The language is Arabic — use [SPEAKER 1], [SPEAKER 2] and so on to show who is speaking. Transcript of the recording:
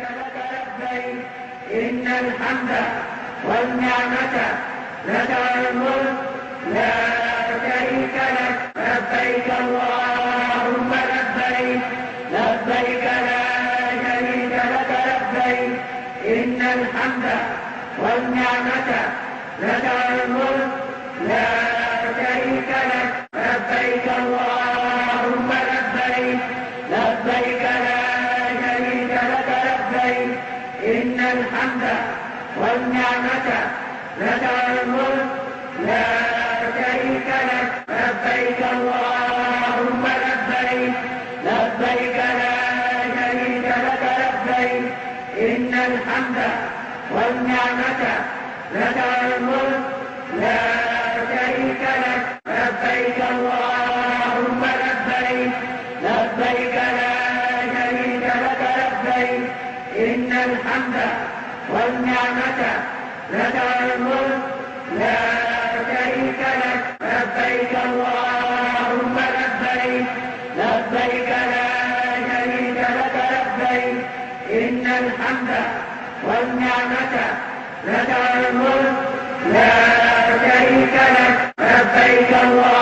[SPEAKER 1] لك لبيك إن الحمد والنعمة لك والملك لا شريك لك لبيك اللهم لبيك لبيك لا شريك لك لبيك إن الحمد والنعمة لك والملك لا شريك لك لبيك اللهم لبيك لبيك لا شريك لك لبيك إن الحمد والنعمة لك والملك لا شريك لك لبيك اللهم لبيك لبيك لا شريك لك لبيك إن الحمد والنعمة لك والملك لا شريك لك لبيك اللهم لبيك لبيك لا شريك لك لبيك إن الحمد والنعمة لك والملك لا شريك لك لبيك اللهم لبيك لبيك لا شريك لك لبيك إن الحمد والنعمة لك والملك لا شريك لك لبيك الله